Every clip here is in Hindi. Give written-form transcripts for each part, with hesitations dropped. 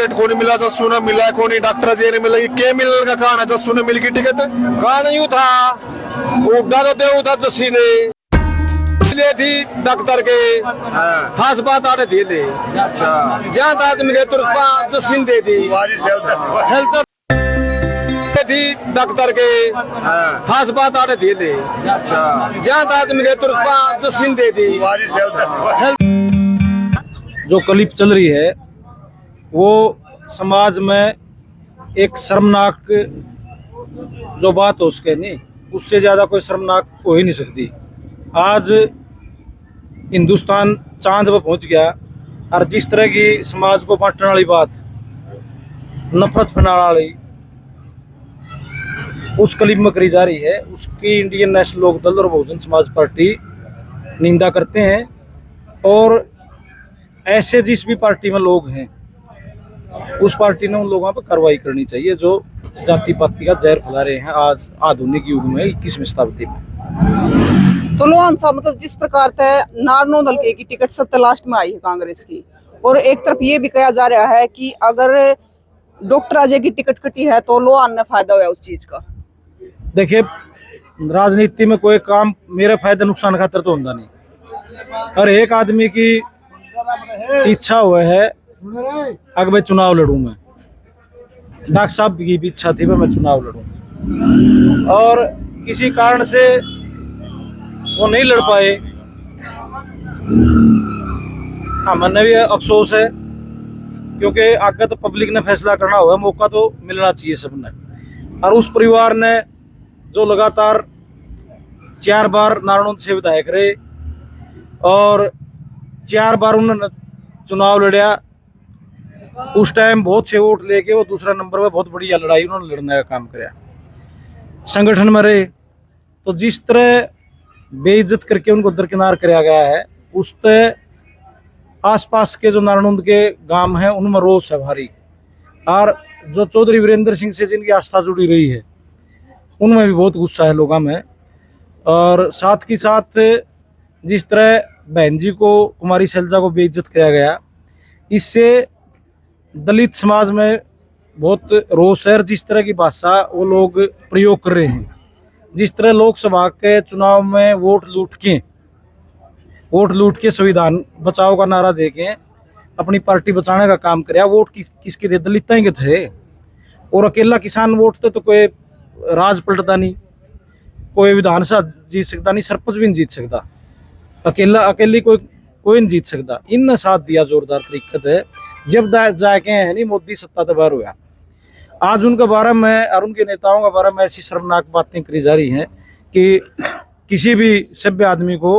टिकट को नहीं मिला, जस्सू ने मिला को नहीं, डॉक्टर जी ने मिला, के मिलने का कहां है? जस्सू ने मिल की टिकट कहां नहीं था, उड़ा तो दे उधर जस्सी ने ले थी डॉक्टर के खास बात आ रही थी। अच्छा, जहाँ आदमी के तुरपा जस्सी दे थी हेल्थ थी डॉक्टर के खास बात आ रही थी। अच्छा, जहाँ आदमी के तुरपा जस्सी दे थी। जो क्लिप चल रही है वो समाज में एक शर्मनाक जो बात हो उसके नहीं, उससे ज़्यादा कोई शर्मनाक हो ही नहीं सकती। आज हिंदुस्तान चांद पर पहुंच गया और जिस तरह की समाज को बांटने वाली बात, नफरत फैलाने वाली उस क्लिप में करी जा रही है, उसकी इंडियन नेशनल लोक दल और बहुजन समाज पार्टी निंदा करते हैं। और ऐसे जिस भी पार्टी में लोग हैं उस पार्टी ने उन लोगों पर कार्रवाई करनी चाहिए जो जाति पाति का जहर फैला रहे हैं आज आधुनिक युग में 21वीं शताब्दी में। तो लोहान साहब, मतलब जिस प्रकार से नारनो दल की टिकट सब लास्ट में आई है कांग्रेस की, और एक तरफ ये भी कहा जा रहा है कि अगर डॉक्टर अजय की टिकट कटी है तो लोहान ने फायदा हुआ उस चीज का। देखिए, राजनीति में कोई काम मेरे फायदा नुकसान खातर तो होता नहीं। हर एक आदमी की इच्छा हुआ है अगर मैं चुनाव लड़ूं, मैं डॉक्टर साहब की भी इच्छा थी मैं चुनाव लड़ूं, और किसी कारण से वो नहीं लड़ पाए। हमें भी अफसोस है क्योंकि आगे तो पब्लिक ने फैसला करना होगा, मौका तो मिलना चाहिए सबने। और उस परिवार ने जो लगातार 4 बार नारायण से विधायक रहे और 4 बार उन्होंने चुनाव लड़ा, उस टाइम बहुत से वोट लेके वो दूसरा नंबर पे बहुत बढ़िया लड़ाई उन्होंने लड़ने का काम किया, संगठन में रहे। तो जिस तरह बेइज्जत करके उनको दरकिनार कराया गया है, उस तरह आसपास के जो नारायणुंद के गांव हैं उनमें रोष है भारी। और जो चौधरी वीरेंद्र सिंह से जिनकी आस्था जुड़ी रही है उनमें भी बहुत गुस्सा है लोगों में। और साथ ही साथ जिस तरह बहन जी को, कुमारी शैलजा को बेइज्जत किया गया, इससे दलित समाज में बहुत रोष है। जिस तरह की भाषा वो लोग प्रयोग कर रहे हैं, जिस तरह लोकसभा के चुनाव में वोट लूट के संविधान बचाओ का नारा देके अपनी पार्टी बचाने का काम कराया, वोट किसके थे? दलित के थे। और अकेला किसान वोट थे तो कोई राज पलटता नहीं, कोई विधानसभा जीत सकता नहीं, सरपंच भी नहीं जीत सकता, अकेली कोई नहीं जीत सकता। इनने साथ दिया जोरदार तरीके है जब जाके है नहीं मोदी सत्ता से बाहर हुआ। आज उनके बारे में और उनके नेताओं के बारे में ऐसी शर्मनाक बातें करी जा रही हैं कि किसी भी सभ्य आदमी को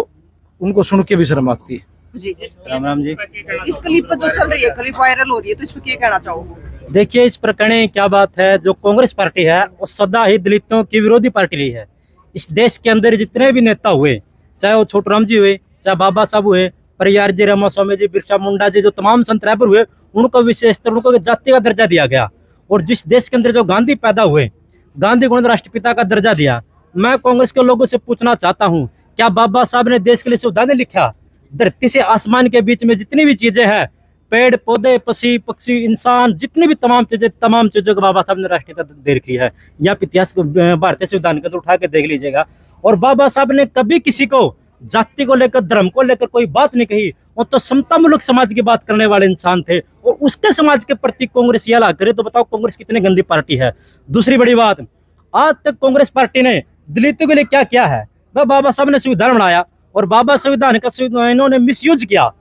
उनको सुन के भी शर्म आती है। जी राम राम जी। इस क्लिप पर जो चल रही है, क्लिप वायरल हो रही है, तो इस पर क्या कहना चाहोगे? देखिए, इस प्रकरण क्या बात है, जो कांग्रेस पार्टी है वो सदा ही दलितों की विरोधी पार्टी रही है। इस देश के अंदर जितने भी नेता हुए, चाहे वो छोटूराम जी हुए, चाहे बाबा साहब हुए, परियार जी, रामा स्वामी जी, बिरसा मुंडा जी, जो तमाम संत रायपुर हुए, उनको विशेषतर उनको जाति का दर्जा दिया गया। और जिस देश के अंदर जो गांधी पैदा हुए, गांधी को राष्ट्रपिता का दर्जा दिया। मैं कांग्रेस के लोगों से पूछना चाहता हूं, क्या बाबा साहब ने देश के लिए संविधान नहीं लिखा? धरती से आसमान के बीच में जितनी भी चीजें हैं, पेड़ पौधे, पक्षी, इंसान, जितनी भी तमाम चीजों को बाबा साहब ने राष्ट्रपिता दे रखी है। या इतिहास को भारतीय संविधान के उठा के देख लीजिएगा। और बाबा साहब ने कभी किसी को जाति को लेकर, धर्म को लेकर कोई बात नहीं कही। वो तो समतामूलक समाज की बात करने वाले इंसान थे, और उसके समाज के प्रति कांग्रेस ये हला करे तो बताओ कांग्रेस कितनी गंदी पार्टी है। दूसरी बड़ी बात, आज तक कांग्रेस पार्टी ने दलितों के लिए क्या किया है? बाबा साहब ने संविधान बनाया और बाबा संविधान का इन्होंने मिसयूज किया।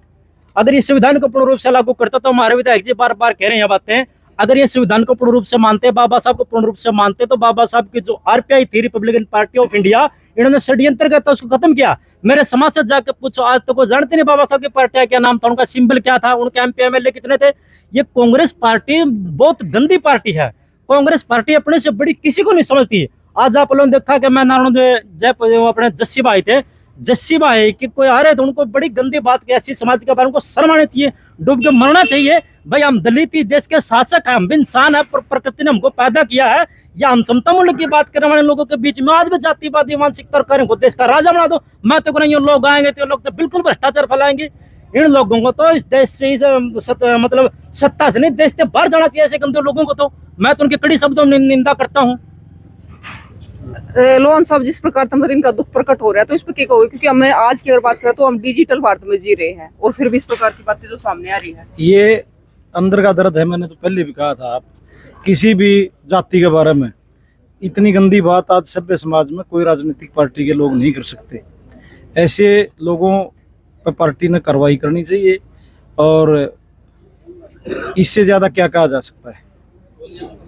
अगर ये संविधान को पूर्ण रूप से लागू करता तो हमारे विधायक जी बार बार कह रहे हैं बातें, अगर ये संविधान को पूर्ण रूप से मानते, बाबा साहब को पूर्ण रूप से मानते, तो बाबा साहब की जो आरपीआई थी, रिपब्लिकन पार्टी ऑफ इंडिया, इन्होंने षड्यंत्र किया था, उसको खत्म किया। मेरे समाज से जाकर पूछो, आज तो कोई जानते नहीं बाबा साहब की पार्टी क्या नाम था, उनका सिंबल क्या था, उनके एमपी एमएलए कितने थे। ये कांग्रेस पार्टी बहुत गंदी पार्टी है। कांग्रेस पार्टी अपने से बड़ी किसी को नहीं समझती। आज आप लोगों ने देखा कि मैं नारायण अपने जस्सी भाई थे, जस्सी भाई कि कोई आ रहे तो उनको बड़ी गंदी बात की, ऐसी समाज के बारे में शर्म आनी चाहिए, डूब के मरना चाहिए। भाई हम दलित ही देश के शासक हैं, हम भी इंसान है, प्रकृति ने हमको पैदा किया है। या हम समता मूल्य की बात करने वाले लोगों के बीच में आज भी जातिवादी मानसिकता करें को देश का राजा बना दो। मैं तो नहीं, लोग आएंगे तो लोग तो बिल्कुल भ्रष्टाचार फैलाएंगे। इन लोगों को तो इस देश से मतलब सत्ता से नहीं, देश से बाहर जाना चाहिए ऐसे गंदे लोगों को। तो मैं तो उनके कड़ी शब्दों में निंदा करता हूँ। लोहान साहब, जिस प्रकार तुम्हारे इनका दुख प्रकट हो रहा है तो इस पर क्या कहोगे? क्योंकि हमें आज की अगर बात करें तो हम डिजिटल भारत में जी रहे हैं और फिर भी इस प्रकार की बातें जो सामने आ रही है। ये अंदर का दर्द है। मैंने तो पहले भी कहा था, आप किसी भी जाति के बारे में इतनी गंदी बात आज सभ्य समाज में कोई राजनीतिक पार्टी के लोग नहीं कर सकते। ऐसे लोगों पर पार्टी ने कार्रवाई करनी चाहिए और इससे ज़्यादा क्या कहा जा सकता है।